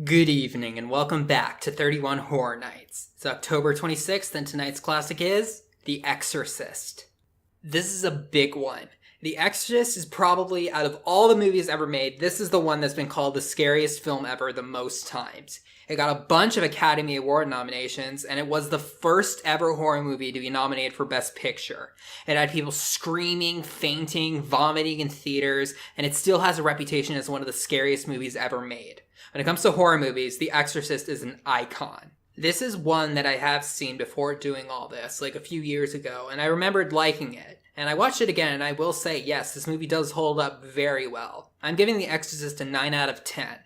Good evening and welcome back to 31 Horror Nights. It's October 26th and tonight's classic is The Exorcist. This is a big one. The Exorcist is probably, out of all the movies ever made, this is the one that's been called the scariest film ever the most times. It got a bunch of Academy Award nominations, and it was the first ever horror movie to be nominated for Best Picture. It had people screaming, fainting, vomiting in theaters, and it still has a reputation as one of the scariest movies ever made. When it comes to horror movies, The Exorcist is an icon. This is one that I have seen before doing all this, like a few years ago, and I remembered liking it. And I watched it again, and I will say, yes, this movie does hold up very well. I'm giving The Exorcist a 9 out of 10.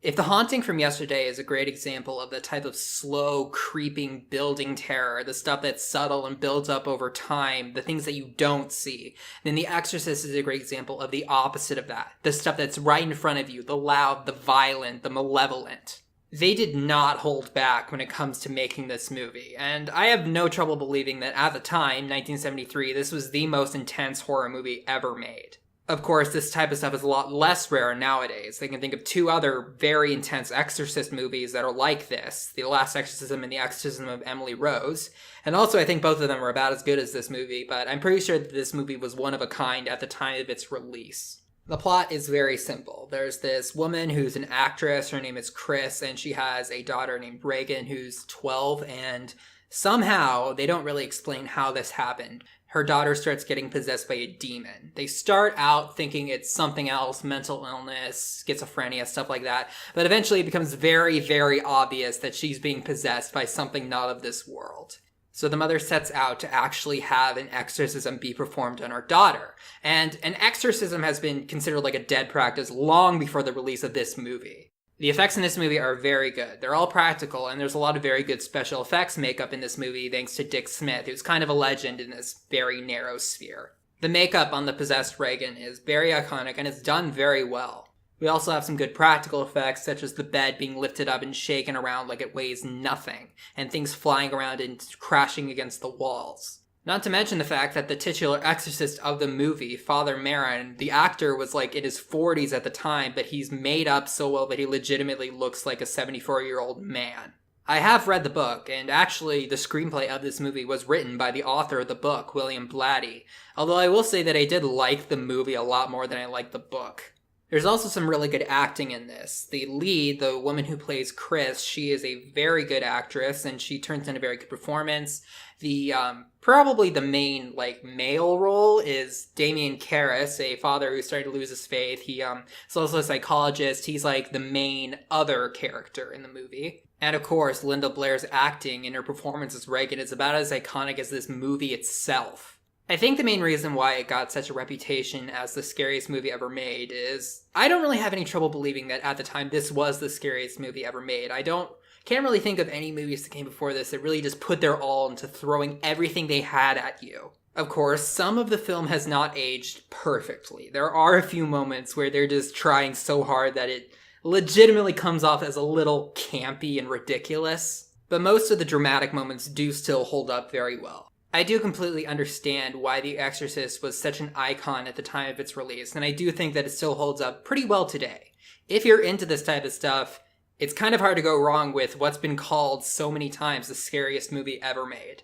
If The Haunting from yesterday is a great example of the type of slow, creeping, building terror, the stuff that's subtle and builds up over time, the things that you don't see, then The Exorcist is a great example of the opposite of that. The stuff that's right in front of you, the loud, the violent, the malevolent. They did not hold back when it comes to making this movie, and I have no trouble believing that at the time, 1973, this was the most intense horror movie ever made. Of course, this type of stuff is a lot less rare nowadays. They can think of two other very intense Exorcist movies that are like this, The Last Exorcism and The Exorcism of Emily Rose, and also I think both of them are about as good as this movie, but I'm pretty sure that this movie was one of a kind at the time of its release. The plot is very simple. There's this woman who's an actress, her name is Chris, and she has a daughter named Reagan who's 12, and somehow, they don't really explain how this happened, her daughter starts getting possessed by a demon. They start out thinking it's something else, mental illness, schizophrenia, stuff like that, but eventually it becomes very, very obvious that she's being possessed by something not of this world. So the mother sets out to actually have an exorcism be performed on her daughter. And an exorcism has been considered like a dead practice long before the release of this movie. The effects in this movie are very good. They're all practical, and there's a lot of very good special effects makeup in this movie thanks to Dick Smith, who's kind of a legend in this very narrow sphere. The makeup on the possessed Reagan is very iconic, and it's done very well. We also have some good practical effects, such as the bed being lifted up and shaken around like it weighs nothing, and things flying around and crashing against the walls. Not to mention the fact that the titular exorcist of the movie, Father Merrin, the actor was like in his 40s at the time, but he's made up so well that he legitimately looks like a 74-year-old man. I have read the book, and actually the screenplay of this movie was written by the author of the book, William Blatty, although I will say that I did like the movie a lot more than I liked the book. There's also some really good acting in this. The lead, the woman who plays Chris, she is a very good actress, and she turns in a very good performance. The, probably the main, male role is Damien Karras, a father who's starting to lose his faith. He, is also a psychologist. He's, the main other character in the movie. And, of course, Linda Blair's acting and her performance as Reagan is about as iconic as this movie itself. I think the main reason why it got such a reputation as the scariest movie ever made is I don't really have any trouble believing that at the time this was the scariest movie ever made. Can't really think of any movies that came before this that really just put their all into throwing everything they had at you. Of course, some of the film has not aged perfectly. There are a few moments where they're just trying so hard that it legitimately comes off as a little campy and ridiculous, but most of the dramatic moments do still hold up very well. I do completely understand why The Exorcist was such an icon at the time of its release, and I do think that it still holds up pretty well today. If you're into this type of stuff, it's kind of hard to go wrong with what's been called so many times the scariest movie ever made.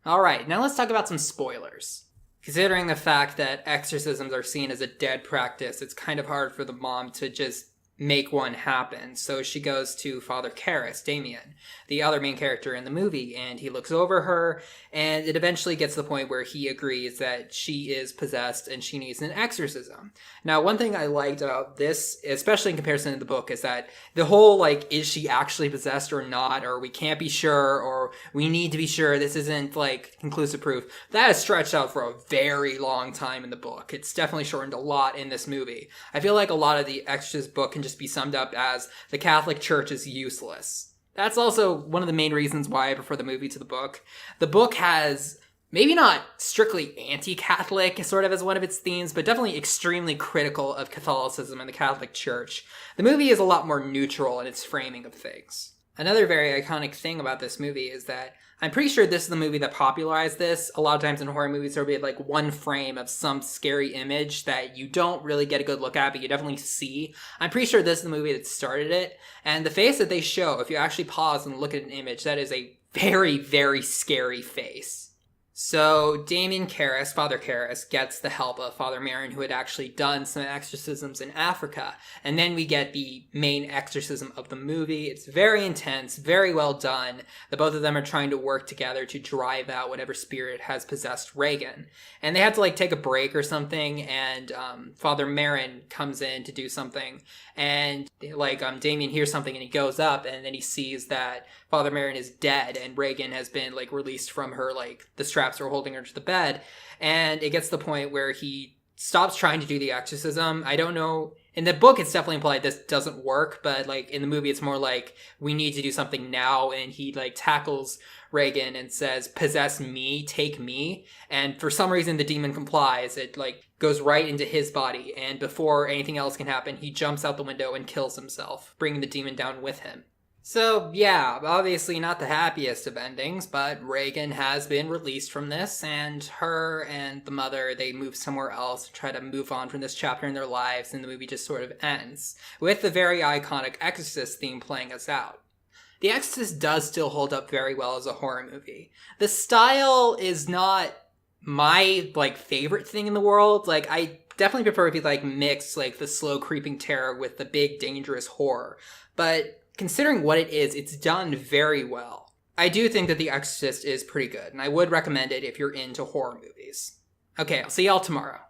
Alright, now let's talk about some spoilers. Considering the fact that exorcisms are seen as a dead practice, it's kind of hard for the mom to just make one happen. So she goes to Father Karras, Damien, the other main character in the movie, and he looks over her, and it eventually gets to the point where he agrees that she is possessed and she needs an exorcism. Now, one thing I liked about this, especially in comparison to the book, is that the whole, is she actually possessed or not, or we can't be sure, or we need to be sure, this isn't, conclusive proof, that is stretched out for a very long time in the book. It's definitely shortened a lot in this movie. I feel like a lot of the Exorcist book can just be summed up as the Catholic Church is useless. That's also one of the main reasons why I prefer the movie to the book. The book has maybe not strictly anti-Catholic sort of as one of its themes, but definitely extremely critical of Catholicism and the Catholic Church. The movie is a lot more neutral in its framing of things. Another very iconic thing about this movie is that I'm pretty sure this is the movie that popularized this. A lot of times in horror movies, there'll be like one frame of some scary image that you don't really get a good look at, but you definitely see. I'm pretty sure this is the movie that started it. And the face that they show, if you actually pause and look at an image, that is a very, very scary face. So Damien Karras, Father Karras, gets the help of Father Merrin, who had actually done some exorcisms in Africa. And then we get the main exorcism of the movie. It's very intense, very well done. The both of them are trying to work together to drive out whatever spirit has possessed Regan. And they had to like take a break or something, and Father Merrin comes in to do something. And like Damien hears something and he goes up, and then he sees that Father Merrin is dead and Regan has been like released from her, like the straps are holding her to the bed. And it gets to the point where he stops trying to do the exorcism. I don't know. In the book, it's definitely implied this doesn't work, but like in the movie, it's more like we need to do something now. And he like tackles Regan and says, "Possess me, take me." And for some reason, the demon complies. It like goes right into his body. And before anything else can happen, he jumps out the window and kills himself, bringing the demon down with him. So, yeah, obviously not the happiest of endings, but Regan has been released from this, and her and the mother, they move somewhere else, try to move on from this chapter in their lives, and the movie just sort of ends, with the very iconic Exorcist theme playing us out. The Exorcist does still hold up very well as a horror movie. The style is not my, like, favorite thing in the world. Like, I definitely prefer if you, like, mix, like, the slow creeping terror with the big, dangerous horror. But considering what it is, it's done very well. I do think that The Exorcist is pretty good, and I would recommend it if you're into horror movies. Okay, I'll see y'all tomorrow.